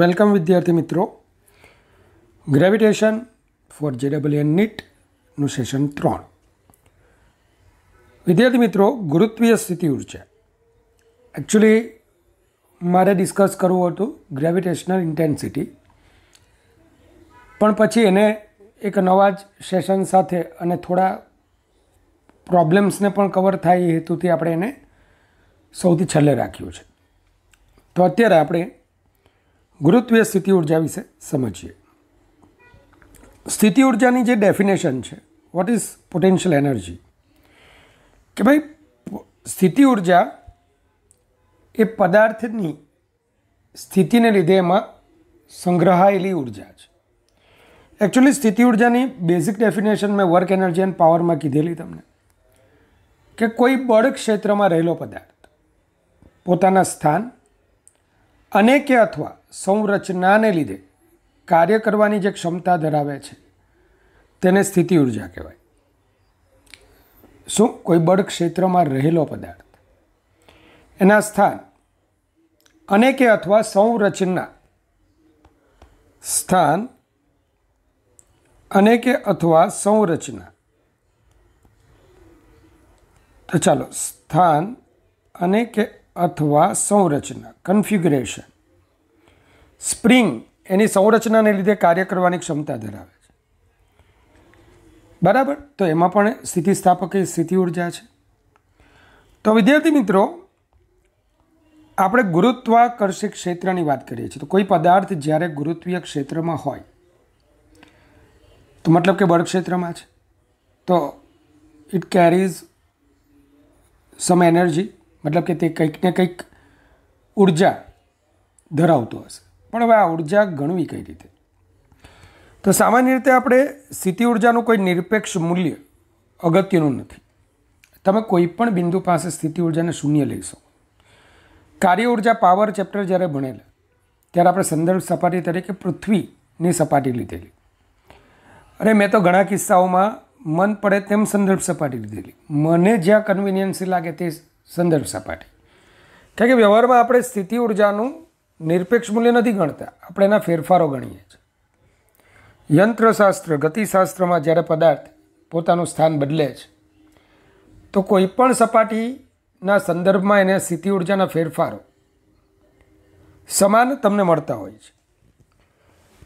Welcome વિદ્યાર્થી મિત્રો. Gravitation for JEE નીટનું સેશન 3. વિદ્યાર્થી મિત્રો, ગુરુત્વીય સ્થિતિ ઉર્જા એકચ્યુઅલી મારે ડિસ્કસ કરવું હતું ગ્રેવિટેશનલ ઇન્ટેન્સિટી, પણ પછી એને એક નવા જ સેશન સાથે અને થોડા પ્રોબ્લેમ્સને પણ કવર થાય એ હેતુથી આપણે એને સૌથી છેલ્લે રાખ્યું છે. તો અત્યારે આપણે ગુરુત્વીય સ્થિતિ ઉર્જા વિશે સમજીએ. સ્થિતિ ઉર્જાની જે ડેફિનેશન છે, વોટ ઇઝ પોટેન્શિયલ એનર્જી, કે ભાઈ સ્થિતિ ઉર્જા એ પદાર્થની સ્થિતિને લીધે એમાં સંગ્રહાયેલી ઉર્જા છે. એકચ્યુઅલી સ્થિતિ ઉર્જાની બેઝિક ડેફિનેશન મેં વર્ક એનર્જી એન્ડ પાવરમાં કીધેલી તમને, કે કોઈ બળ ક્ષેત્રમાં રહેલો પદાર્થ પોતાના સ્થાન અને કે અથવા સંરચનાને લીધે કાર્ય કરવાની જે ક્ષમતા ધરાવે છે તેને સ્થિતિ ઉર્જા કહેવાય. શું? કોઈ બળ ક્ષેત્રમાં રહેલો પદાર્થ એના સ્થાન અને કે અથવા સંરચના, સ્થાન અને કે અથવા સંરચના, તો ચાલો સ્થાન અને કે અથવા સંરચના, કન્ફિગ્યુરેશન, સ્પ્રિંગ એની સંરચનાને લીધે કાર્ય કરવાની ક્ષમતા ધરાવે છે. બરાબર? તો એમાં પણ સ્થિતિસ્થાપક એ સ્થિતિ ઉર્જા છે. તો વિદ્યાર્થી મિત્રો, આપણે ગુરુત્વાકર્ષી ક્ષેત્રની વાત કરીએ છીએ. તો કોઈ પદાર્થ જ્યારે ગુરુત્વીય ક્ષેત્રમાં હોય તો મતલબ કે બળ ક્ષેત્રમાં છે, તો ઇટ કેરીઝ સમ એનર્જી, મતલબ કે તે કંઈક ને કંઈક ઉર્જા ધરાવતો હશે. પણ હવે આ ઉર્જા ગણવી કઈ રીતે? તો સામાન્ય રીતે આપણે સ્થિતિ ઉર્જાનું કોઈ નિરપેક્ષ મૂલ્ય અગત્યનું નથી. તમે કોઈ પણ બિંદુ પાસે સ્થિતિ ઉર્જાને શૂન્ય લઈશો. કાર્ય ઉર્જા પાવર ચેપ્ટર જ્યારે ભણેલા ત્યારે આપણે સંદર્ભ સપાટી તરીકે પૃથ્વીની સપાટી લીધેલી. અરે મેં તો ઘણા કિસ્સાઓમાં મન પડે તેમ સંદર્ભ સપાટી લીધેલી. મને જ્યાં કન્વિનિયન્સી લાગે તે સંદર્ભ સપાટી. કારણ કે વ્યવહારમાં આપણે સ્થિતિ ઉર્જાનું નિરપેક્ષ મૂલ્ય નથી ગણતા, આપણે એના ફેરફારો ગણીએ છીએ. યંત્રશાસ્ત્ર, ગતિશાસ્ત્રમાં જ્યારે પદાર્થ પોતાનું સ્થાન બદલે છે તો કોઈ પણ સપાટીના સંદર્ભમાં એને સ્થિતિ ઉર્જાના ફેરફારો સમાન તમને મળતા હોય છે.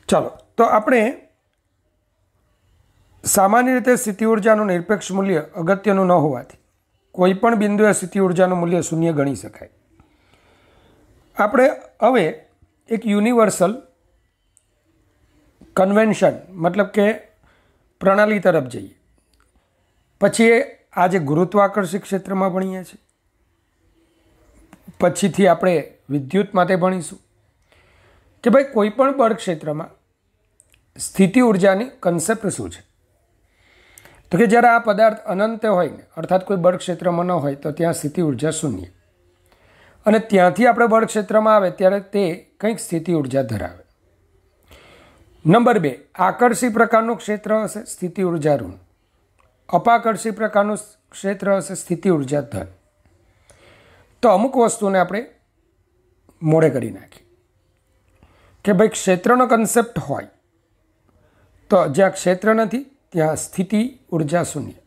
ચાલો, તો આપણે સામાન્ય રીતે સ્થિતિ ઉર્જાનું નિરપેક્ષ મૂલ્ય અગત્યનું ન હોવાથી કોઈ પણ બિંદુએ સ્થિતિ ઉર્જાનું મૂલ્ય શૂન્ય ગણી શકાય. આપણે હવે એક યુનિવર્સલ કન્વેન્શન, મતલબ કે પ્રણાલી તરફ જઈએ. પછી આજે ગુરુત્વાકર્ષી ક્ષેત્રમાં ભણીએ છીએ, પછીથી આપણે વિદ્યુત માટે ભણીશું કે ભાઈ કોઈ પણ બળ ક્ષેત્રમાં સ્થિતિ ઉર્જાની કન્સેપ્ટ શું છે. તો કે જ્યારે આ પદાર્થ અનંત હોય ને, અર્થાત કોઈ બળ ક્ષેત્રમાં ન હોય તો ત્યાં સ્થિતિ ઉર્જા શૂન્ય, અને ત્યાંથી આપણે બળ ક્ષેત્રમાં આવે ત્યારે તે કંઈક સ્થિતિ ઉર્જા ધરાવે. નંબર 2, આકર્ષી પ્રકારનું ક્ષેત્ર હશે, સ્થિતિ ઉર્જા ઋણ. અપાકર્ષી પ્રકારનું ક્ષેત્ર હશે, સ્થિતિ ઉર્જા ધન. તો અમુક વસ્તુને આપણે મોડે કરી નાખી કે ભાઈ ક્ષેત્રનો કન્સેપ્ટ હોય તો જ્યાં ક્ષેત્ર નથી ત્યાં સ્થિતિ ઉર્જા શૂન્ય.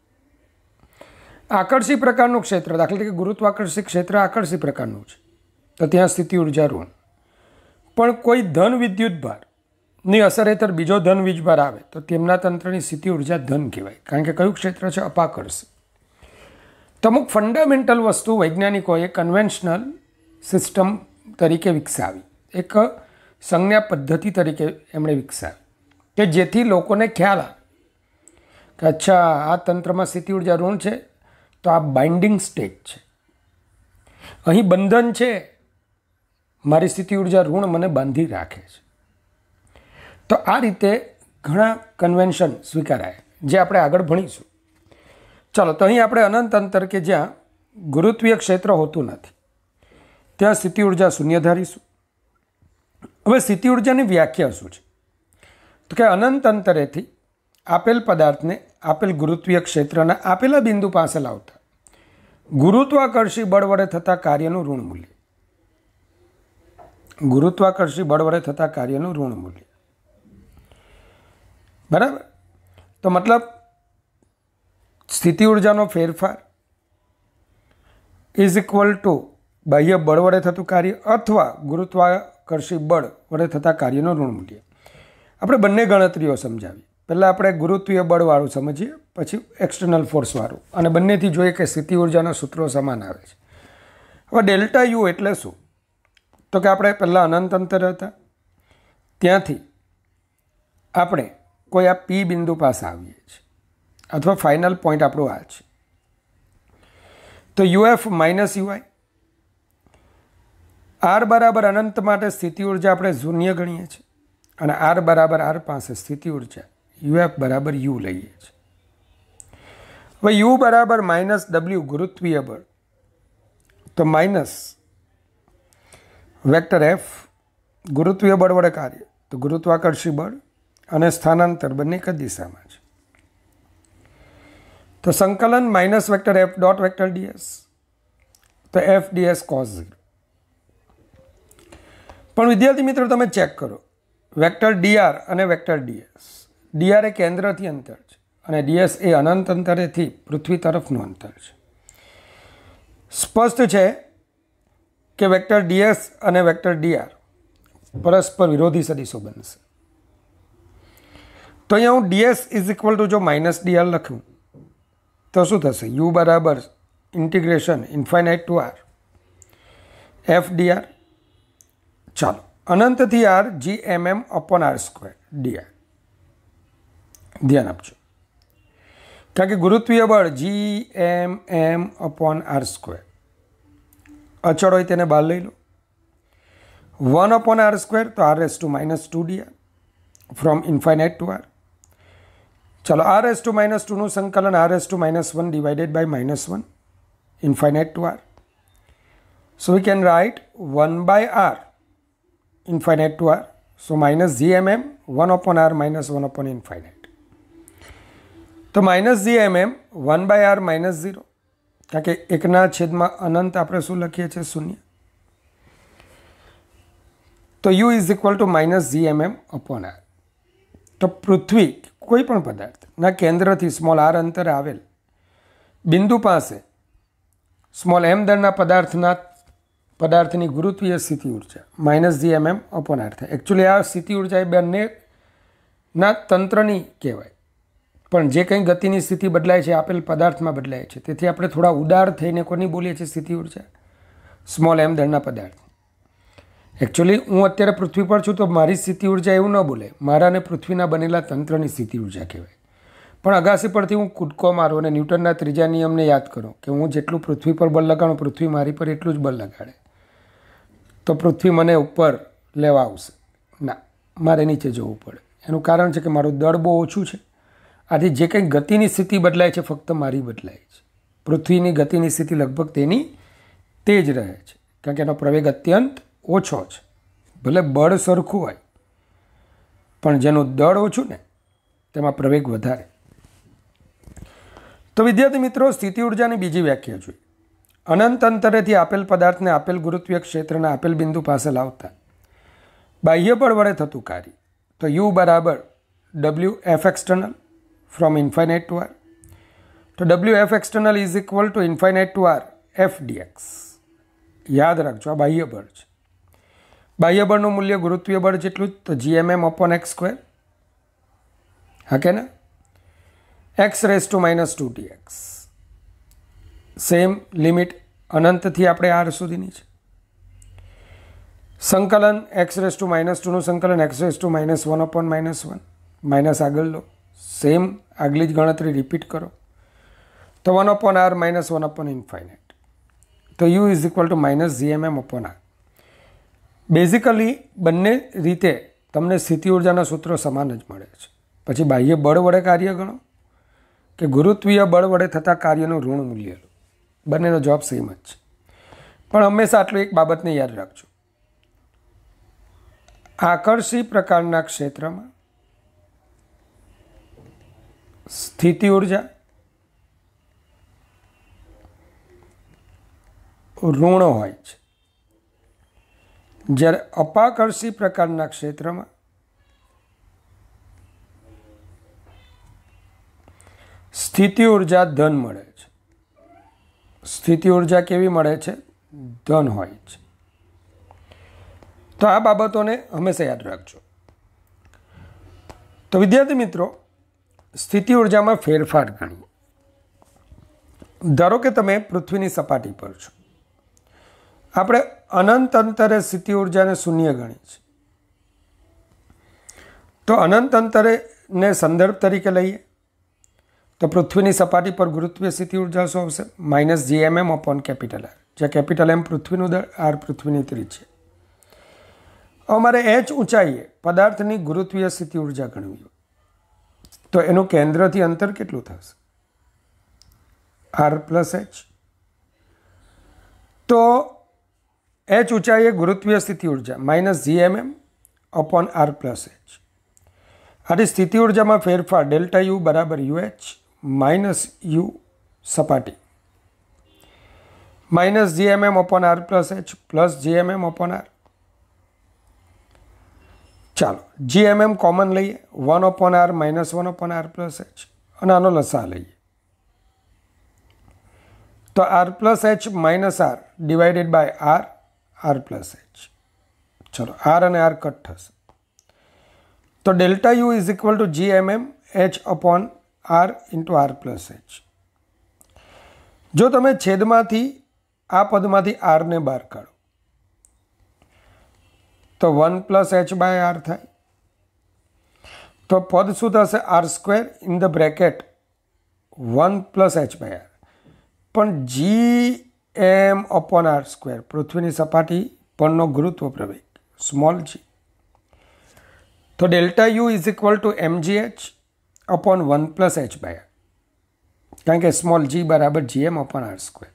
આકર્ષી પ્રકારનું ક્ષેત્ર, દાખલા તરીકે ગુરુત્વાકર્ષી ક્ષેત્ર આકર્ષી પ્રકારનું છે તો ત્યાં સ્થિતિ ઉર્જા ઋણ. પણ કોઈ ધન વિદ્યુત ભારની અસર હેઠળ બીજો ધન વીજભાર આવે તો તેમના તંત્રની સ્થિતિ ઉર્જા ધન કહેવાય, કારણ કે કયું ક્ષેત્ર છે? અપાકર્ષી. તો અમુક ફંડામેન્ટલ વસ્તુ વૈજ્ઞાનિકોએ કન્વેન્શનલ સિસ્ટમ તરીકે વિકસાવી, એક સંજ્ઞા પદ્ધતિ તરીકે એમણે વિકસાવી કે જેથી લોકોને ખ્યાલ આવે કે અચ્છા, આ તંત્રમાં સ્થિતિ ઉર્જા ઋણ છે તો આ બાઇન્ડિંગ સ્ટેટ છે, અહીં બંધન છે, મારી સ્થિતિ ઉર્જા ઋણ મને બાંધી રાખે છે. તો આ રીતે ઘણા કન્વેન્શન સ્વીકારાય જે આપણે આગળ ભણીશું. ચાલો, તો અહીં આપણે અનંત અંતર કે જ્યાં ગુરુત્વીય ક્ષેત્ર હોતું નથી ત્યાં સ્થિતિ ઉર્જા શૂન્ય ધારીશું. હવે સ્થિતિ ઉર્જાની વ્યાખ્યા શું છે? તો કે અનંત અંતરેથી આપેલ પદાર્થને આપેલ ગુરુત્વીય ક્ષેત્રના આપેલા બિંદુ પાસે લાવતા ગુરુત્વાકર્ષી બળ વડે થતા કાર્યનું ઋણ મૂલ્ય. ગુરુત્વાકર્ષી બળ વડે થતા કાર્યનું ઋણ મૂલ્ય. બરાબર. તો મતલબ સ્થિતિ ઉર્જાનો ફેરફાર ઇઝ ઇક્વલ ટુ બાહ્ય બળ વડે થતું કાર્ય અથવા ગુરુત્વાકર્ષી બળ વડે થતા કાર્યનું ઋણ મૂલ્ય. આપણે બંને ગણતરીઓ સમજાવી. પહેલાં આપણે ગુરુત્વીય બળવાળું સમજીએ, પછી એક્સટર્નલ ફોર્સવાળું, અને બંનેથી જોઈએ કે સ્થિતિ ઉર્જાના સૂત્રો સમાન આવે છે. હવે ડેલ્ટા યુ એટલે શું? તો કે આપણે પહેલાં અનંત અંતર હતા, ત્યાંથી આપણે કોઈ આ પી બિંદુ પાસે આવીએ છીએ, અથવા ફાઇનલ પોઈન્ટ આપણું આ છે. તો યુએફ માઇનસ યુઆઈ, આર બરાબર અનંત માટે સ્થિતિ ઉર્જા આપણે શૂન્ય ગણીએ છીએ, અને આર બરાબર આર પાસે સ્થિતિ ઉર્જા યુએફ બરાબર યુ લઈએ છીએ. હવે યુ બરાબર માઇનસ ડબલ્યુ ગુરુત્વીય બળ, તો માઇનસ વેક્ટર એફ ગુરુત્વીય બળ વડે કાર્ય, તો ગુરુત્વાકર્ષી બળ અને સ્થાનાંતર બંને એક જ દિશામાં છે. તો સંકલન minus vector F dot vector DS, તો એફ ડીએસ કોસ 0. પણ વિદ્યાર્થી મિત્રો તમે ચેક કરો, વેક્ટર ડીઆર અને વેક્ટર ડીએસ, ડીઆર એ કેન્દ્રથી અંતર છે અને ડીએસ એ અનંત અંતરેથી પૃથ્વી તરફનું અંતર છે. સ્પષ્ટ છે કે વેક્ટર ડીએસ અને વેક્ટર ડીઆર પરસ્પર વિરોધી સદિશો બનશે. તો અહીંયા હું ડીએસ ઇઝ ઇક્વલ ટુ જો માઇનસ ડીઆર લખું તો શું થશે? યુ બરાબર integration infinite to r F d r. ચાલો, અનંતથી r G M M upon r square d r. ધ્યાન આપજો, કારણ કે ગુરુત્વીય બળ G M M upon r square અચળ હોય તેને બહાર લઈ લો. 1 અપોન આર સ્ક્વેર, તો r s to minus 2 d r from infinite to r. ચાલો, આર એસ ટુ માઇનસ 2નું સંકલન r s to minus 1 divided by minus 1 infinite to r. So we can write 1 by r infinite to r, so minus gmm 1 upon r minus 1 upon infinite. તો minus gmm 1 by r minus 0, કારણ કે એકના છેદમાં અનંત આપણે શું લખીએ છીએ? શૂન્ય. તો u is equal to minus gmm upon r. તો પૃથ્વી કોઈ પણ પદાર્થના કેન્દ્રથી સ્મોલ r અંતરે આવેલ બિંદુ પાસે સ્મોલ m દળના પદાર્થની ગુરુત્વીય સ્થિતિ ઉર્જા માઇનસ gmm અપોન r થાય. એકચ્યુઅલી આ સ્થિતિ ઉર્જા એ બંનેના તંત્રની કહેવાય, પણ જે કંઈ ગતિની સ્થિતિ બદલાય છે આપેલ પદાર્થમાં બદલાય છે. તેથી આપણે થોડા ઉદાર થઈને કોની બોલીએ છીએ સ્થિતિ ઉર્જા? સ્મોલ m દળના પદાર્થ. એકચ્યુઅલી હું અત્યારે પૃથ્વી પર છું તો મારી સ્થિતિ ઉર્જા એવું ન બોલે, મારા અને પૃથ્વીના બનેલા તંત્રની સ્થિતિ ઉર્જા કહેવાય. પણ અગાસી પરથી હું કૂદકો મારું અને ન્યૂટનના ત્રીજા નિયમને યાદ કરો કે હું જેટલું પૃથ્વી પર બળ લગાડું પૃથ્વી મારી પર એટલું જ બળ લગાડે, તો પૃથ્વી મને ઉપર લેવા આવશે ના, મારે નીચે જવું પડે. એનું કારણ છે કે મારું દળ બહુ ઓછું છે. આથી જે કંઈ ગતિની સ્થિતિ બદલાય છે ફક્ત મારી બદલાય છે. પૃથ્વીની ગતિની સ્થિતિ લગભગ તેની તે જ રહે છે, કારણ કે એનો પ્રવેગ અત્યંત ઓછો છે. ભલે બળ સરખું હોય પણ જેનું દળ ઓછું ને તેમાં પ્રવેગ વધારે. તો વિદ્યાર્થી મિત્રો, સ્થિતિ ઉર્જાની બીજી વ્યાખ્યા જોઈએ. અનંત અંતરેથી આપેલ પદાર્થને આપેલ ગુરુત્વીય ક્ષેત્રના આપેલ બિંદુ પાસે લાવતા બાહ્ય બળ વડે થતું કાર્ય. તો યુ બરાબર W F external from infinite to r. તો W F external is equal to infinite to r F d x. યાદ રાખજો, આ બાહ્ય બળ છે. બાહ્ય બળનું મૂલ્ય ગુરુત્વીય બળ જેટલું જ, તો જીએમએમ અપોન એક્સ સ્ક્વેર. હા કે ના? X raise to minus 2 dx. Same limit અનંતથી આપણે આર સુધીની છે. સંકલન એક્સ રેસ ટુ માઇનસ 2નું સંકલન x raise to minus 1 upon minus 1. Minus આગળ લો, સેમ આગલી જ ગણતરી રિપીટ કરો. તો 1 upon r minus 1 upon infinite. તો U is equal to minus G M M upon r. Basically બંને રીતે તમને સ્થિતિ ઉર્જાના સૂત્રો સમાન જ મળે છે. પછી બાહ્ય બળ વડે કાર્ય ગણો કે ગુરુત્વીય બળ વડે થતા કાર્યનું ઋણ મૂલ્ય લો, બંનેનો જવાબ સેમ જ છે. પણ હંમેશા આટલું એક બાબતને યાદ રાખજો, આકર્ષી પ્રકારના ક્ષેત્રમાં સ્થિતિ ઉર્જા ઋણ હોય છે, જ્યારે અપાકર્ષી પ્રકારના ક્ષેત્રમાં સ્થિતિ ઉર્જા ધન મળે છે. સ્થિતિ ઉર્જા કેવી મળે છે? ધન હોય છે. તો આ બાબતોને હંમેશા યાદ રાખજો. તો વિદ્યાર્થી મિત્રો, સ્થિતિ ઉર્જામાં ફેરફાર ગણીએ. ધારો કે તમે પૃથ્વીની સપાટી પર છો. આપણે અનંત અંતરે સ્થિતિ ઉર્જાને શૂન્ય ગણી છે. તો અનંત અંતરેને સંદર્ભ તરીકે લઈએ તો પૃથ્વીની સપાટી પર ગુરુત્વીય સ્થિતિ ઉર્જા શું આવશે? -GMM અપોન કેપિટલ આર, જ્યાં કેપિટલ એમ પૃથ્વીનું દળ, આર પૃથ્વીની ત્રિજ્યા. અમારે h ઊંચાઈએ પદાર્થની ગુરુત્વીય સ્થિતિ ઉર્જા ગણવી હોય તો એનું કેન્દ્રથી અંતર કેટલું થશે? r + h. તો h ઊંચાઈએ ગુરુત્વીય સ્થિતિ ઉર્જા -GMM અપોન r + h. આથી સ્થિતિ ઉર્જામાં ફેરફાર ΔU બરાબર UH માઇનસ U સપાટી -GMM upon r + h plus GMM upon r. ચાલો GMM કોમન લઈએ, 1 upon r -1 upon r + h, અને આનો લસા લઈએ તો r + h - r divided by r + h. ચલો r અને r કટ થશે તો ΔU is equal to GMM h upon r into r + h. જો તમે છેદમાંથી આ પદમાંથી r ને બહાર કાઢો તો 1 + h બાય r થાય. તો પદ શું થશે? r² in the bracket 1 + h by r. પણ GM અપોન r², પૃથ્વીની સપાટી પરનો ગુરુત્વ પ્રવેગ સ્મોલ g. તો ΔU is equal to mgh upon 1 + h by r, કારણ કે સ્મોલ g બરાબર GM અપોન r².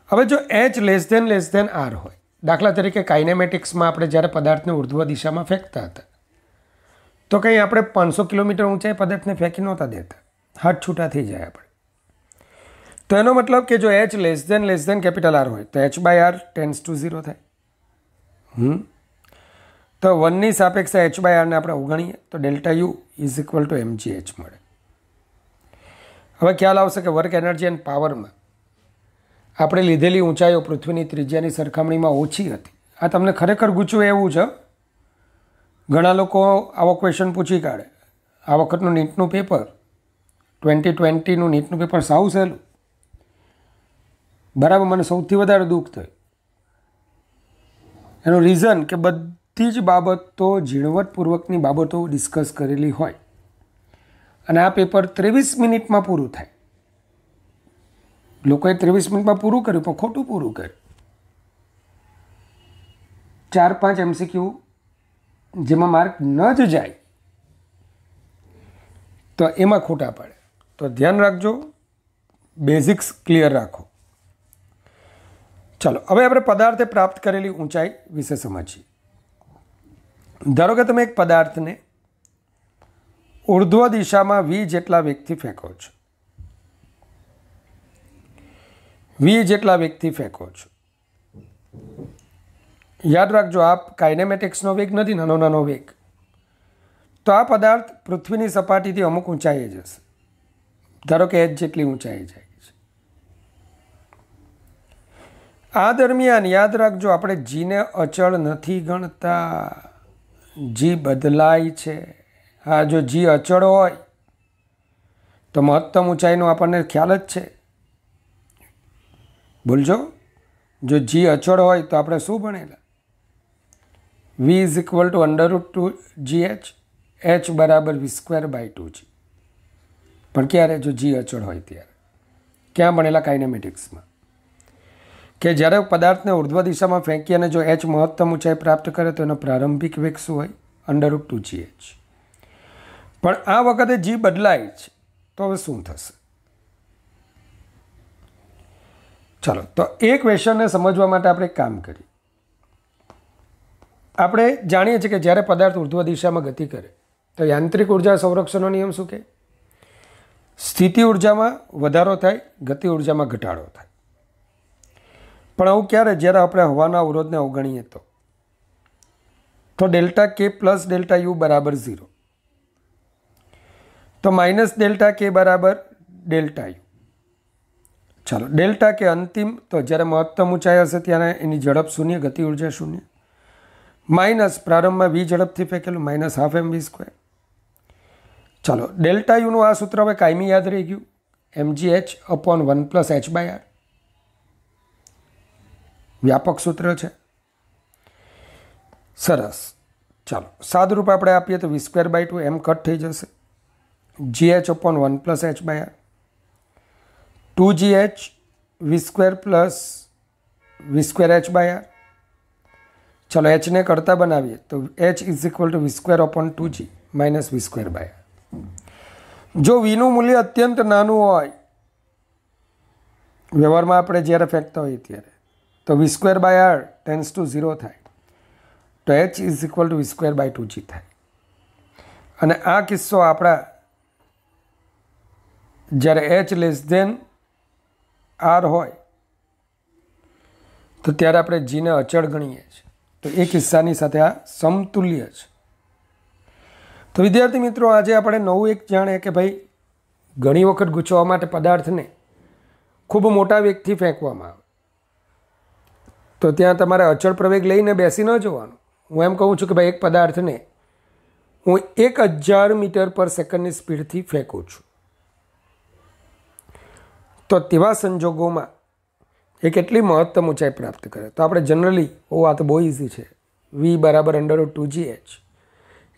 હવે જો h r હોય, દાખલા તરીકે કાઇનેમેટિક્સમાં આપણે જ્યારે પદાર્થને ઉર્ધ્વ દિશામાં ફેંકતા હતા તો કંઈ આપણે 500 કિલોમીટર ઊંચાઈ પદાર્થને ફેંકી નહોતા દેતા, હાથ છૂટા થઈ જાય આપણે. તો એનો મતલબ કે જો h કેપિટલ R હોય તો h by r tends to 0 થાય. તો 1ની સાપેક્ષે h બાય rને આપણે અવગણીએ તો ΔU is equal to mgh મળે. હવે ખ્યાલ આવશે કે વર્ક એનર્જી એન્ડ પાવરમાં આપણે લીધેલી ઊંચાઈઓ પૃથ્વીની ત્રિજ્યાની સરખામણીમાં ઓછી હતી. આ તમને ખરેખર ગૂંચવું એવું છે. ઘણા લોકો આવો ક્વેશ્ચન પૂછી કાઢે. આ વખતનું નીટનું પેપર 2020નું નીટનું પેપર સાવ સહેલું. બરાબર, મને સૌથી વધારે દુઃખ થયું. એનું રીઝન કે બધી જ બાબતો ઝીણવટપૂર્વકની બાબતો ડિસ્કસ કરેલી હોય અને આ પેપર 23 મિનિટમાં પૂરું થાય. લોકોએ 23 મિનિટમાં પૂરું કર્યું પણ ખોટું પૂરું કર્યું. 4-5 MCQ જેમાં માર્ક ન જ જાય તો એમાં ખોટા પડે. તો ધ્યાન રાખજો, બેઝિક્સ ક્લિયર રાખો. ચાલો હવે આપણે પદાર્થે પ્રાપ્ત કરેલી ઊંચાઈ વિશે સમજીએ. ધારો કે તમે એક પદાર્થને ઉર્ધ્વ દિશામાં v જેટલા વેગથી ફેંકો છો. v જેટલા વેગથી ફેંકો છો. યાદ રાખજો, આ કાઇનેમેટિક્સનો વેગ નથી, નાનો નાનો વેગ. તો આ પદાર્થ પૃથ્વીની સપાટીથી અમુક ઊંચાઈએ જશે. ધારો કે h જેટલી ઊંચાઈએ જાય છે. આ દરમિયાન યાદ રાખજો, આપણે જીને અચળ નથી ગણતા. જી બદલાય છે. હા, જો જી અચળ હોય તો મહત્તમ ઊંચાઈનો આપણને ખ્યાલ જ છે. બોલજો, જો જી અચળ હોય તો આપણે શું ભણેલા? v is equal two √2gh, h બરાબર v²/2g. પણ ક્યારે? જો જી અચળ હોય ત્યારે. ક્યાં ભણેલા? કાઇનેમેટિક્સમાં. કે જ્યારે પદાર્થને ઉર્ધ્વ દિશામાં ફેંકી અને જો h મહત્તમ ઊંચાઈ પ્રાપ્ત કરે તો એનો પ્રારંભિક વેગ શું હોય? √2gh. પણ આ વખતે g બદલાય છે તો હવે શું થશે? ચાલો, તો એ ક્વેશ્ચનને સમજવા માટે આપણે એક કામ કરીએ. આપણે જાણીએ છીએ કે જ્યારે પદાર્થ ઉર્ધ્વ દિશામાં ગતિ કરે તો યાંત્રિક ઉર્જા સંરક્ષણનો નિયમ શું કહે? સ્થિતિ ઉર્જામાં વધારો થાય, ગતિ ઉર્જામાં ઘટાડો થાય. પણ આવું ક્યારે? જ્યારે આપણે હવાના અવરોધને અવગણીએ તો ડેલ્ટા કે પ્લસ ડેલ્ટા યુ બરાબર 0, તો માઇનસ ડેલ્ટા કે બરાબર ડેલ્ટા યુ. ચાલો, ડેલ્ટા કે અંતિમ, તો જ્યારે મહત્તમ ઊંચાઈ હશે ત્યારે એની ઝડપ શૂન્ય, ગતિ ઉર્જા શૂન્ય. માઇનસ પ્રારંભમાં વી ઝડપથી ફેંકેલું, માઇનસ હાફ એમ વી સ્ક્વેર. ચાલો, ડેલ્ટા યુનું આ સૂત્ર હવે કાયમી યાદ રહી ગયું, mgh upon 1 plus h by r. વ્યાપક સૂત્ર છે, સરસ. ચાલો, સાદુરૂપ આપણે આપીએ તો v square by 2 m cut થઈ જશે, gh upon 1 plus h by r, 2gh v square plus v square h by r. ચલો, એચને કરતા બનાવીએ તો h is equal to V square upon 2g minus V square by r. જો વીનું મૂલ્ય અત્યંત નાનું હોય, વ્યવહારમાં આપણે જ્યારે ફેંકતા હોઈએ ત્યારે, તો v square by r tends to 0 થાય, તો h is equal to V square by 2g થાય. અને આ કિસ્સો આપણા જ્યારે h લેસ ધેન આર હોય તો ત્યારે આપણે જીને અચળ ગણીએ છીએ, તો એ કિસ્સાની સાથે આ સમતુલ્ય છે. તો વિદ્યાર્થી મિત્રો, આજે આપણે નવું એક જાણીએ કે ભાઈ ઘણી વખત ગૂંચવવા માટે પદાર્થને ખૂબ મોટા વેગથી ફેંકવામાં આવે, તો ત્યાં તમારે અચળ પ્રવેગ લઈને બેસી ન જવાનું. હું એમ કહું છું કે ભાઈ એક પદાર્થને હું 1000 મીટર પર સેકન્ડની સ્પીડથી ફેંકું છું, તો તેવા સંજોગોમાં એ કેટલી મહત્તમ ઊંચાઈ પ્રાપ્ત કરે? તો આપણે જનરલી, આ તો બહુ ઇઝી છે, વી બરાબર √2gh,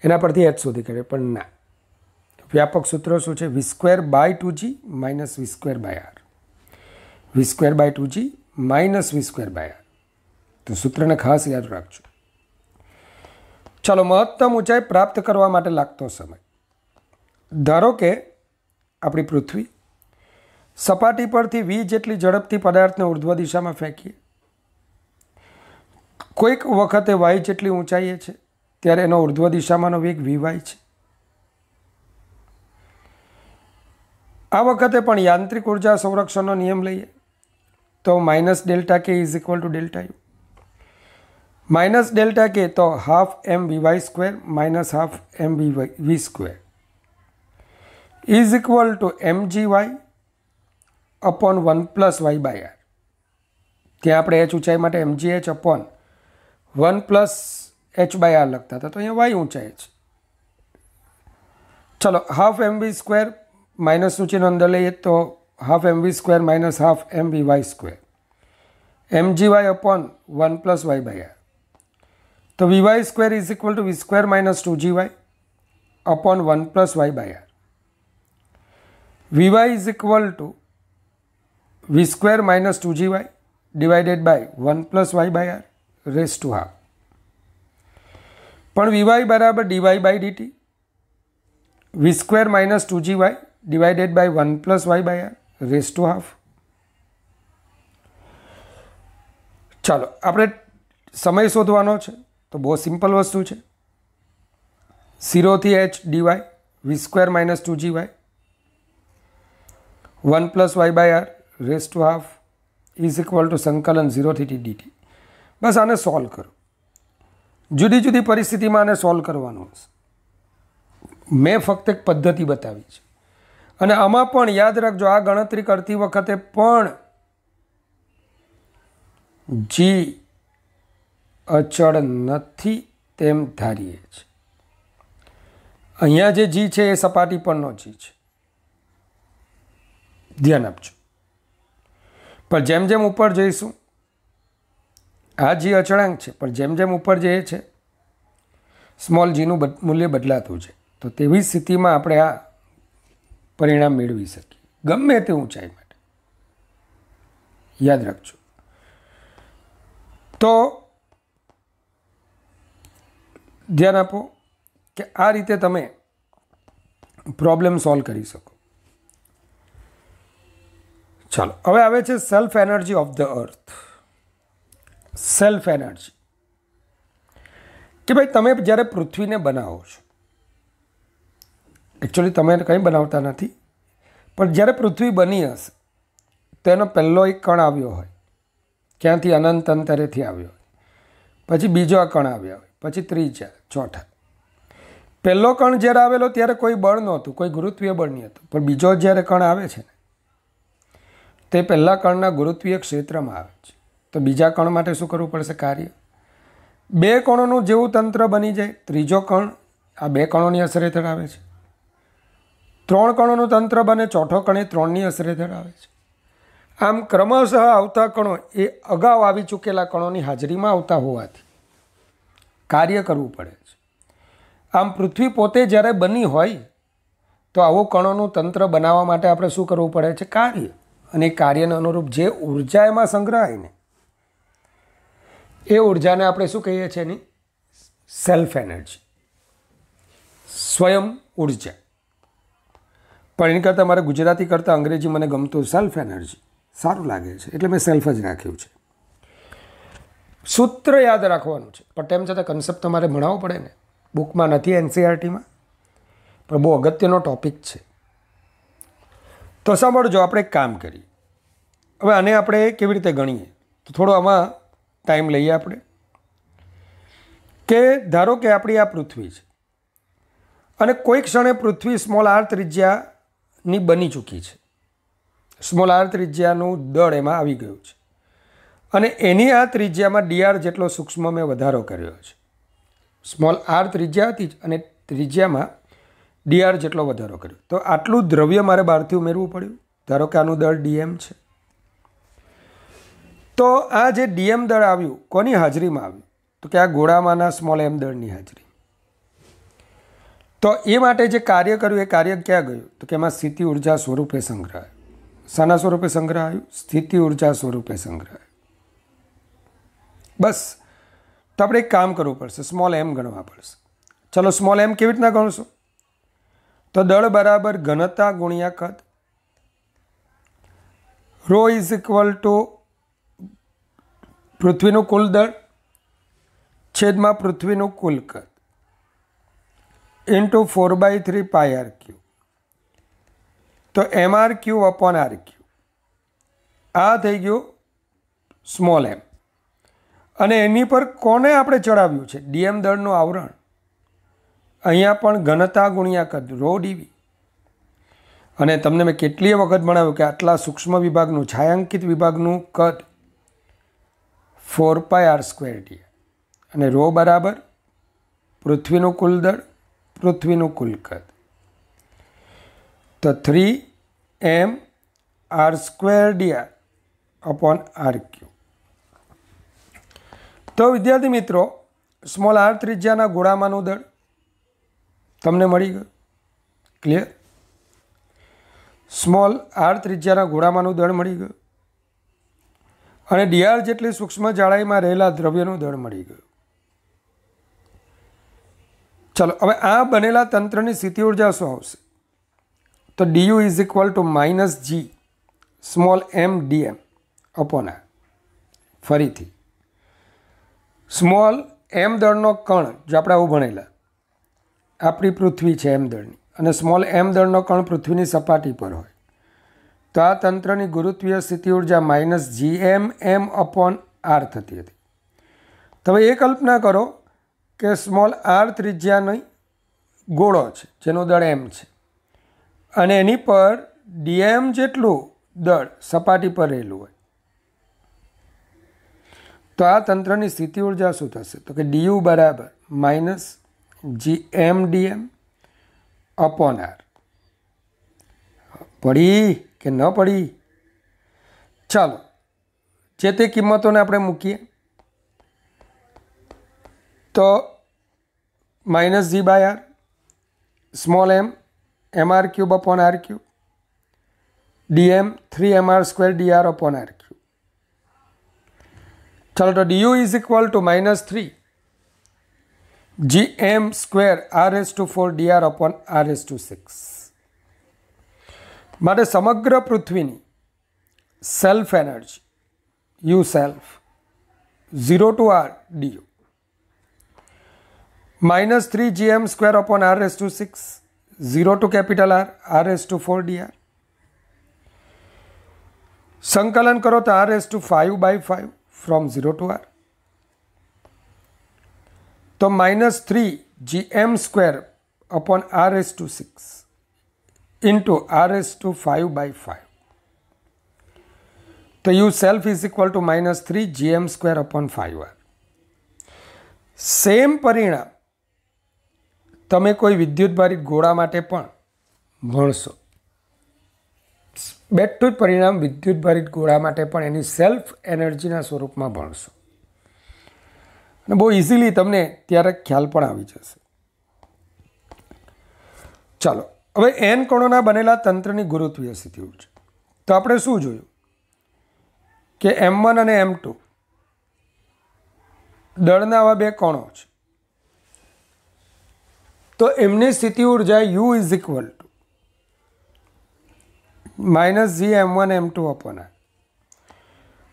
એના પરથી h શોધી કાઢીએ. પણ ના, વ્યાપક સૂત્ર શું છે? V square by 2g minus V square by R, V square by 2g minus V square by R. તો સૂત્રને ખાસ યાદ રાખજો. ચાલો, મહત્તમ ઊંચાઈ પ્રાપ્ત કરવા માટે લાગતો સમય. ધારો કે આપણી પૃથ્વી સપાટી પરથી વી જેટલી ઝડપથી પદાર્થને ઉર્ધ્વ દિશામાં ફેંકીએ, કોઈક વખતે વાય જેટલી ઊંચાઈએ છે ત્યારે એનો ઉર્ધ્વ દિશામાંનો વેગ વીવાય છે. આ વખતે પણ યાંત્રિક ઉર્જા સંરક્ષણનો નિયમ લઈએ તો minus delta K is equal to delta U. Minus delta K તો half M V Y square minus half M V square is equal to mgy upon 1 plus Y by r. ત્યાં આપણે h ઊંચાઈ માટે mgh upon 1 plus h by r લખતા હતા, તો અહીંયા Y ઊંચાઈ છે. ચલો, હાફ એમ વી સ્ક્વેર માઇનસનું ચિહ્ન અંદર લઈએ તો half M V square minus half M V Y square, mgy upon 1 plus Y by R. તો V Y square is equal to V square minus 2gy upon 1 plus Y by R. V Y is equal to V square minus 2gy divided by 1 plus Y by R raise to half. પણ V Y બરાબર DY by DT, V square minus 2gy divided by 1 plus Y by R raise to half. ચાલો, આપણે સમય શોધવાનો છે, તો બહુ simple વસ્તુ છે. 0 થી h d y v square minus 2gy 1 plus Y by R raise to half is equal to સંકલન 0 થી t dt. બસ આને સોલ્વ કરો. જુદી જુદી પરિસ્થિતિમાં આને સોલ્વ કરવાનું હશે. મેં ફક્ત એક પદ્ધતિ બતાવી છે, અને આમાં પણ યાદ રાખજો, આ ગણતરી કરતી વખતે પણ જી અચળ નથી તેમ ધારીએ છીએ. અહીંયા જે જી છે એ સપાટી પરનો જી છે, ધ્યાન આપજો. પણ જેમ જેમ ઉપર જઈશું, આ જી અચળાંક છે, પણ જેમ જેમ ઉપર જઈએ છે સ્મોલ જીનું મૂલ્ય બદલાતું છે, તો તેવી સ્થિતિમાં આપણે આ પરિણામ મેળવી શકીએ ગમે તે ઊંચાઈ માટે. યાદ રાખજો. તો ધ્યાન આપો કે આ રીતે તમે પ્રોબ્લેમ સોલ્વ કરી શકો. ચાલો, હવે આવે છે self energy of the earth. Self energy કે ભાઈ તમે જ્યારે પૃથ્વીને બનાવો છો, એકચ્યુઅલી તમે કંઈ બનાવતા નથી, પણ જ્યારે પૃથ્વી બની હશે તો એનો પહેલો એક કણ આવ્યો હોય, ક્યાંથી અનંત અંતરેથી આવ્યો હોય, પછી બીજો કણ આવ્યા હોય, પછી ત્રીજા, ચોથા. પહેલો કણ જ્યારે આવેલો ત્યારે કોઈ બળ નહોતું, કોઈ ગુરુત્વીય બળ નહીં હતું, પણ બીજો જ્યારે કણ આવે છે ને તે પહેલા કણના ગુરુત્વીય ક્ષેત્રમાં આવે છે. તો બીજા કણ માટે શું કરવું પડશે? કાર્ય. બે કણોનું જેવું તંત્ર બની જાય, ત્રીજો કણ આ બે કણોની અસર હેઠળ આવે છે. ત્રણ કણોનું તંત્ર બને, ચોથો કણ એ ત્રણની અસર હેઠળ આવે છે. આમ ક્રમશઃ આવતા કણો એ અગાઉ આવી ચૂકેલા કણોની હાજરીમાં આવતા હોવાથી કાર્ય કરવું પડે છે. આમ પૃથ્વી પોતે જ્યારે બની હોય તો આવું કણોનું તંત્ર બનાવવા માટે આપણે શું કરવું પડે છે? કાર્ય. અને એ કાર્યને અનુરૂપ જે ઉર્જા એમાં સંગ્રહાય ને એ ઉર્જાને આપણે શું કહીએ છીએ? એની સેલ્ફ એનર્જી, સ્વયં ઉર્જા. પણ એની કરતાં મારે ગુજરાતી કરતાં અંગ્રેજી મને ગમતું સેલ્ફ એનર્જી સારું લાગે છે, એટલે મેં સેલ્ફ જ રાખ્યું છે. સૂત્ર યાદ રાખવાનું છે, પણ તેમ છતાં કન્સેપ્ટ તમારે ભણાવવો પડે ને. બુકમાં નથી, એનસીઆરટીમાં, પણ બહુ અગત્યનો ટૉપિક છે. તો સાંભળજો, આપણે એક કામ કરીએ. હવે આને આપણે કેવી રીતે ગણીએ? તો થોડો આમાં ટાઈમ લઈએ આપણે. કે ધારો કે આપણી આ પૃથ્વી છે અને કોઈ ક્ષણે પૃથ્વી સ્મોલ આર ત્રિજ્યાની બની ચૂકી છે. સ્મોલ આર ત્રિજ્યાનું દળ એમાં આવી ગયું છે અને એની આ ત્રિજ્યામાં ડીઆર જેટલો સૂક્ષ્મ મેં વધારો કર્યો છે. સ્મોલ આર ત્રિજ્યા હતી અને ત્રિજ્યામાં ડીઆર જેટલો વધારો કર્યો. તો આટલું દ્રવ્ય મારે બહારથી ઉમેરવું પડ્યું. ધારો કે આનું દળ ડીએમ છે. તો આ જે ડીએમ દળ આવ્યું કોની હાજરીમાં આવ્યું? તો કે આ ગોળામાંના સ્મોલ એમ દળની હાજરી. તો એ માટે જે કાર્ય કર્યું એ કાર્ય ક્યાં ગયું? તો કે એમાં સ્થિતિ ઉર્જા સ્વરૂપે સંગ્રહાયું. શાના સ્વરૂપે સંગ્રહાયું? સ્થિતિ ઉર્જા સ્વરૂપે સંગ્રહાયું. બસ. તો આપણે એક કામ કરવું પડશે, સ્મોલ એમ ગણવા પડશે. ચલો, સ્મોલ એમ કેવી રીતના ગણશો? તો દળ બરાબર ઘનતા ગુણ્યા કદ. રો ઇઝ ઇક્વલ ટુ પૃથ્વીનું કુલ દળ છેદમાં પૃથ્વીનું કુલ કદ ઇન્ટુ 4/3 પાઈ આર ક્યુ. તો m r cube upon r cube. આ થઈ ગયું સ્મોલ એમ. અને એની પર કોને આપણે ચડાવ્યું છે? ડીએમ દળનું આવરણ. અહીંયા પણ ઘનતા ગુણ્યા કદ, રો ડીવી. અને તમને મેં કેટલીય વખત ભણાવ્યું કે આટલા સૂક્ષ્મ વિભાગનું, છાયાંકિત વિભાગનું કદ 4 પાઈ આર સ્ક્વેર ડી. અને રો બરાબર પૃથ્વીનું કુલ દળ, પૃથ્વીનું કુલ કદ. તો 3m r square d r upon r cube. તો વિદ્યાર્થી મિત્રો, સ્મોલ આર ત્રિજ્યાના ગોળામાંનું દળ તમને મળી ગયું. ક્લિયર? સ્મોલ આર ત્રિજ્યાના ગોળામાંનું દળ મળી ગયું અને ડીઆર જેટલી સૂક્ષ્મ જાડાઈમાં રહેલા દ્રવ્યનું દળ મળી ગયું. ચલો, હવે આ બનેલા તંત્રની સ્થિતિ ઉર્જા શું આવશે? તો d u is equal to -g small m d m upon r. ફરીથી સ્મોલ એમ દળનો કણ, જો આપણે આવું ભણેલા, આપણી પૃથ્વી છે એમ દળની, અને સ્મોલ એમ દળનો કણ પૃથ્વીની સપાટી પર હોય તો આ તંત્રની ગુરુત્વીય સ્થિતિ ઉર્જા -gm અપોન આર થતી હતી. તો હવે એ કલ્પના કરો કે સ્મોલ આર ત્રિજ્યાની ગોળો છે જેનું દળ એમ છે અને એની પર ડીએમ જેટલું દળ સપાટી પર રહેલું હોય તો આ તંત્રની સ્થિતિ ઉર્જા શું થશે? તો કે ડીયુ બરાબર -gm ડીએમ અપોન આર. પડી કે ન પડી? ચાલો, જે તે કિંમતોને આપણે મૂકીએ. તો -g/r small m mr cube upon r cube d m 3mr² dr upon r cube. ચાલો, તો d u is equal to -3 gm² r⁴ dr upon r⁶. માટે સમગ્ર પૃથ્વીની self energy u self 0 to r du -3 gm² અપોન r⁶ 0 to capital R r⁴ dr. સંકલન કરો તો r⁵/5 from 0 to r. તો -3gm² upon r⁶ into r⁵/5. તો u self is equal to -3gm² upon 5r. Same પરિણામ તમે કોઈ વિદ્યુતભારિત ગોળા માટે પણ ભણશો. બેઠું જ પરિણામ વિદ્યુતભારિત ગોળા માટે પણ એની સેલ્ફ એનર્જીના સ્વરૂપમાં ભણશો અને બહુ ઇઝીલી તમને ત્યારે ખ્યાલ પણ આવી જશે. ચાલો, હવે n કણોના બનેલા તંત્રની ગુરુત્વીય સ્થિતિ ઊર્જા. તો આપણે શું જોયું કે m1 અને m2 દળના આવા બે કણો છે. તો એમની સ્થિતિ ઉર્જા u is equal two -gm1m2 upon r.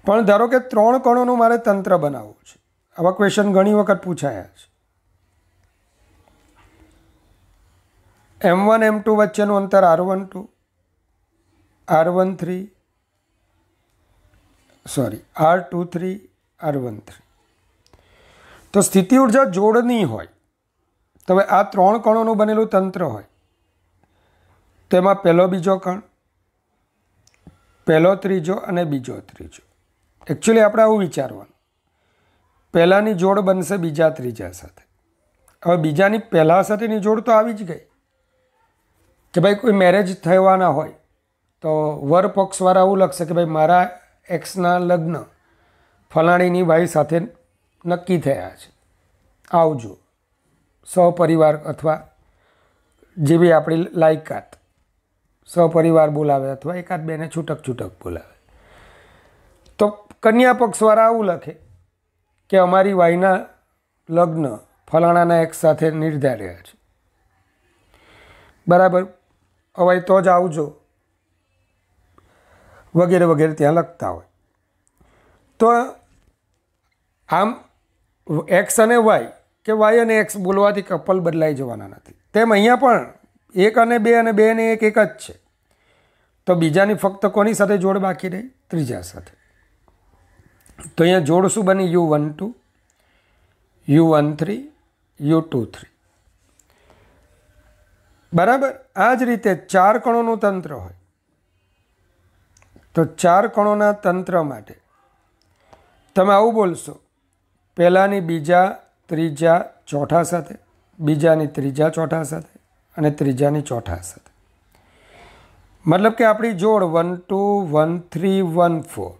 પણ ધારો કે 3 કણોનું મારે તંત્ર બનાવવું છે. આવા ક્વેશ્ચન ઘણી વખત પૂછાયા છે. m1 m2 વચ્ચેનું અંતર r12 r13 r23 r13. તો સ્થિતિ ઉર્જા જોડની હોય તો હવે આ 3 કણોનું બનેલું તંત્ર હોય તેમાં પહેલો બીજો કણ, પહેલો ત્રીજો અને બીજો ત્રીજો. એકચ્યુઅલી આપણે આવું વિચારવાનું, પહેલાંની જોડ બનશે બીજા ત્રીજા સાથે. હવે બીજાની પહેલાં સાથેની જોડ તો આવી જ ગઈ કે ભાઈ કોઈ મેરેજ થવાના હોય તો વર પક્ષવાળા આવું લખશે કે ભાઈ મારા એક્સના લગ્ન ફલાણીની વાઈ સાથે નક્કી થયા છે, આવજો. સહપરિવાર અથવા જેવી આપણી લાયકાત સહપરિવાર બોલાવે અથવા એકાદ બેને છૂટક છૂટક બોલાવે. તો કન્યા પક્ષવાળા આવું લખે કે અમારી વાઈના લગ્ન ફલાણાના એક સાથે નિર્ધાર્યા છે, બરાબર, હવે તો જ આવજો વગેરે વગેરે ત્યાં લખતા હોય. તો આમ એક્સ અને વાય કે વાય અને એક્સ બોલવાથી કપલ બદલાઈ જવાના નથી. તેમ અહીંયા પણ 1 અને 2 અને 2 અને 1 એક જ છે. તો બીજાની ફક્ત કોની સાથે જોડ બાકી રહી? ત્રીજા સાથે. તો અહીંયા જોડ શું બની? u12 u13 u23. બરાબર. આ જ રીતે 4 કણોનું તંત્ર હોય તો 4 કણોના તંત્ર માટે તમે આવું બોલશો, પહેલાંની બીજા ત્રીજા ચોથા સાથે, બીજાની ત્રીજા ચોથા સાથે અને ત્રીજાની ચોથા સાથે. મતલબ કે આપણી જોડ 1 2 1 3 1 4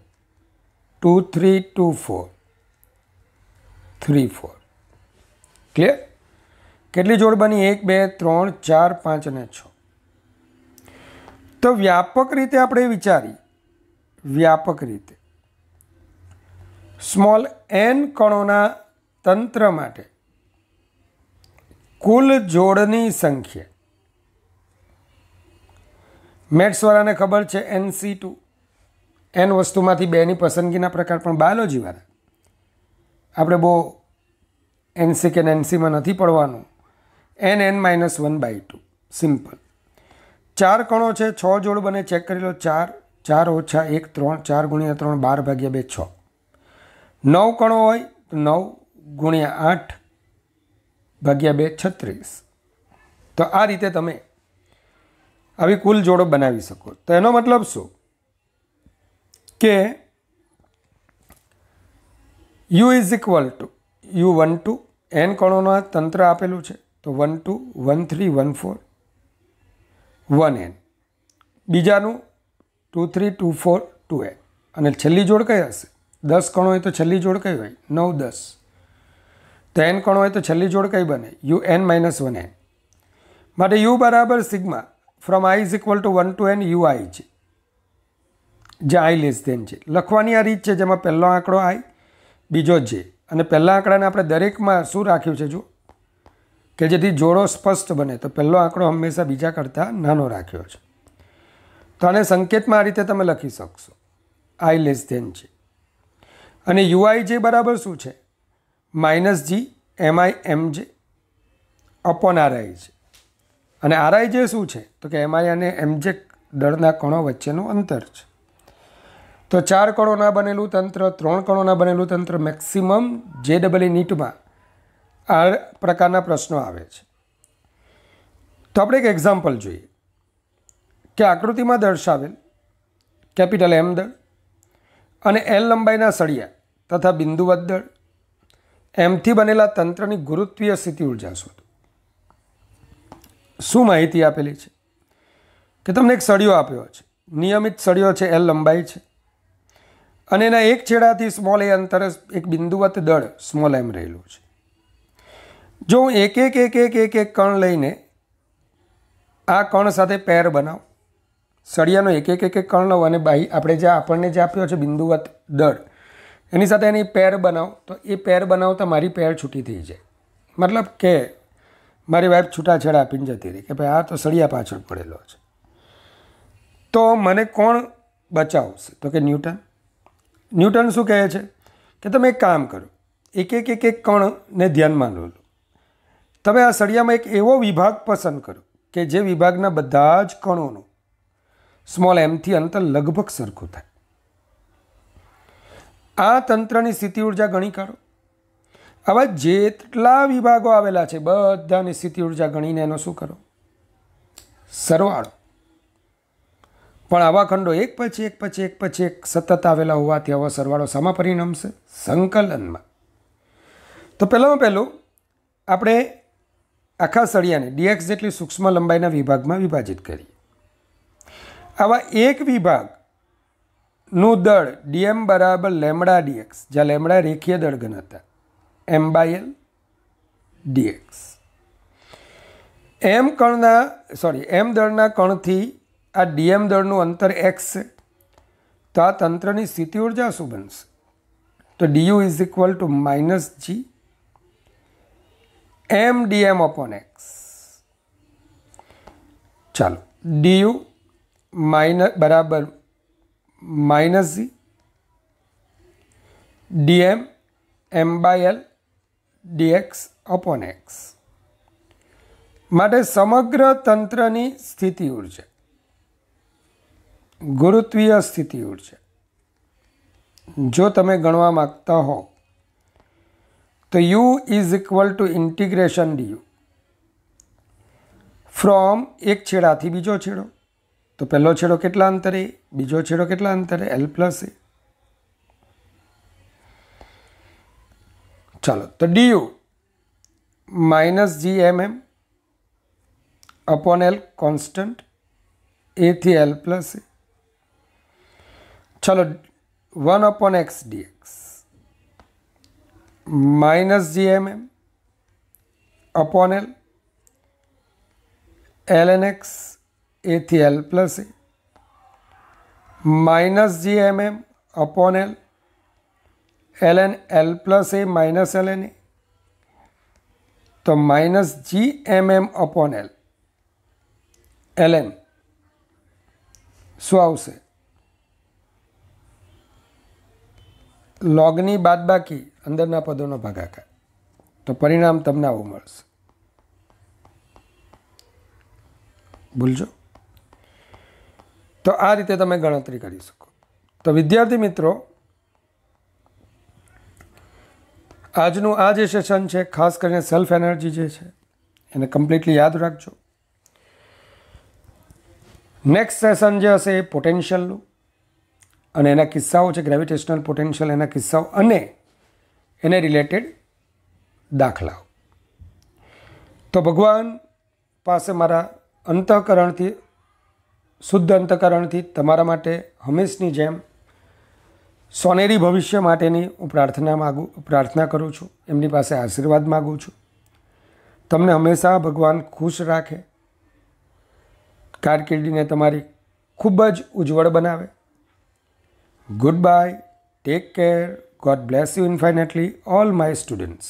2 3 2 4 3 4. ક્લિયર? કેટલી જોડ બની? 1 2 3 4 5 અને 6. તો વ્યાપક રીતે આપણે વિચારીએ, વ્યાપક રીતે સ્મોલ n કણોના તંત્ર માટે કુલ જોડની સંખ્યા, મેથ્સવાળાને ખબર છે NC2, n વસ્તુમાંથી 2ની પસંદગીના પ્રકાર, પણ બાયોલોજીવાળા આપણે બહુ NC કે NCમાં નથી પડવાનું. n(n-1/2) simple. 4 કણો છે, 6 જોડ બને, ચેક કરી લો. 4 4 ઓછા 1 3 4 × 3 12/2 6. 9 કણો હોય તો 9 × 8/2 36. તો આ રીતે તમે આવી કુલ જોડો બનાવી શકો. તો એનો મતલબ શું કે u is equal two u12, n કણોના તંત્ર આપેલું છે તો 1 2 1 3 1 4 1n, બીજાનું 2 3 2 4 2n, અને છેલ્લી જોડ કઈ હશે? 10 કણો હોય તો છેલ્લી જોડ કઈ હોય? 9 10. તો n કણો હોય તો છેલ્લી જોડ કઈ બને? un-1n. માટે u બરાબર sigma from i is equal two 1 to n ui છે, જે i લેસ ધેન છે. લખવાની આ રીત છે જેમાં પહેલો આંકડો i, બીજો j, અને પહેલા આંકડાને આપણે દરેકમાં શું રાખ્યું છે જો કે જેથી જોડો સ્પષ્ટ બને, તો પહેલો આંકડો હંમેશા બીજા કરતાં નાનો રાખ્યો છે. તો આને સંકેતમાં આ રીતે તમે લખી શકશો, i લેસ ધેન છે. અને uij બરાબર શું છે? -g mi mj upon ri છે. અને rij શું છે? તો કે mi અને mj દળના કણો વચ્ચેનું અંતર છે. તો 4 કણોના બનેલું તંત્ર, 3 કણોના બનેલું તંત્ર, મેક્સિમમ JEE નીટમાં આ પ્રકારના પ્રશ્નો આવે છે. તો આપણે એક એક્ઝામ્પલ જોઈએ કે આકૃતિમાં દર્શાવેલ કેપિટલ M દળ અને L લંબાઈના સળિયા તથા બિંદુવત દળ એમથી બનેલા તંત્રની ગુરુત્વીય સ્થિતિ ઉર્જા શોધો. શું માહિતી આપેલી છે કે તમને એક સળિયો આપ્યો છે, નિયમિત સળિયો છે, L લંબાઈ છે અને એના એક છેડાથી સ્મોલ a અંતરે એક બિંદુવત દળ સ્મોલ m રહેલું છે. જો હું એક કણ લઈને આ કણ સાથે પેર બનાવું, સળિયાનો એક કણ લઉં અને આપણને જે આપ્યો છે બિંદુવત દળ એની સાથે એની પેર બનાવું, તો એ પેર બનાવતા મારી પેર છૂટી થઈ જાય. મતલબ કે મારી વાઈફ છૂટાછેડા આપીને જતી રહી કે ભાઈ આ તો સળિયા પાછળ પડેલો છે. તો મને કોણ બચાવશે? તો કે ન્યૂટન. ન્યૂટન શું કહે છે કે તમે એક કામ કરો, એક કણને ધ્યાનમાં લો. તમે આ સળિયામાં એક એવો વિભાગ પસંદ કરો કે જે વિભાગના બધા જ કણોનું સ્મોલ એમથી અંતર લગભગ સરખું થાય. આ તંત્રની સ્થિતિ ઉર્જા ગણી કાઢો. આવા જેટલા વિભાગો આવેલા છે બધાની સ્થિતિ ઉર્જા ગણીને એનો શું કરો? સરવાળો. પણ આવા ખંડો એક પછી એક સતત આવેલા હોવાથી આવો સરવાળો શામાં પરિણમશે? સંકલનમાં. તો પહેલું આપણે આખા સળિયાને dx જેટલી સૂક્ષ્મ લંબાઈના વિભાગમાં વિભાજિત કરીએ. આવા એક વિભાગનું દળ dm બરાબર લેમડા dx, જ્યાં લેમડા રેખીય દળ ઘનતા m/l dx. m દળના કણથી આ dm દળનું અંતર x છે. તો આ તંત્રની સ્થિતિ ઉર્જા શું બનશે? તો du is equal to -g m dm upon x. ચાલો, du બરાબર -g dm m/l dx upon x. માટે સમગ્ર તંત્રની સ્થિતિ ઉર્જા, ગુરુત્વીય સ્થિતિ ઉર્જા જો તમે ગણવા માગતા હો તો u is equal two integration du from એક છેડાથી બીજો છેડો. તો પહેલો છેડો કેટલા અંતરે? બીજો છેડો કેટલા અંતરે? L + a. ચાલો, તો du -gmm upon L constant a થી L + a. ચાલો, 1 upon x dx -gmm upon L ln x a થી L + a -gmm upon L ln L + a minus ln a. તો -gmm upon L ln શું આવશે? લોગની બાદબાકી અંદરના પદોનો ભાગાકાર. તો પરિણામ તમને આવું મળશે. ભૂલજો. તો આ રીતે તમે ગણતરી કરી શકો. તો વિદ્યાર્થી મિત્રો, આજનું આ જે સેશન છે ખાસ કરીને સેલ્ફ એનર્જી જે છે એને કમ્પ્લીટલી યાદ રાખજો. નેક્સ્ટ સેશન જે હશે એ પોટેન્શિયલનું અને એના કિસ્સાઓ છે, ગ્રેવિટેશનલ પોટેન્શિયલ એના કિસ્સાઓ અને એને રિલેટેડ દાખલાઓ. તો ભગવાન પાસે મારા અંતઃકરણથી, શુદ્ધ અંતઃકરણથી તમારા માટે હંમેશની જેમ સોનેરી ભવિષ્ય માટેની હું પ્રાર્થના કરું છું. એમની પાસે આશીર્વાદ માગું છું. તમને હંમેશા ભગવાન ખુશ રાખે, કારકિર્દીને તમારી ખૂબ જ ઉજ્જવળ બનાવે. Goodbye, take care, God bless you infinitely, all my students.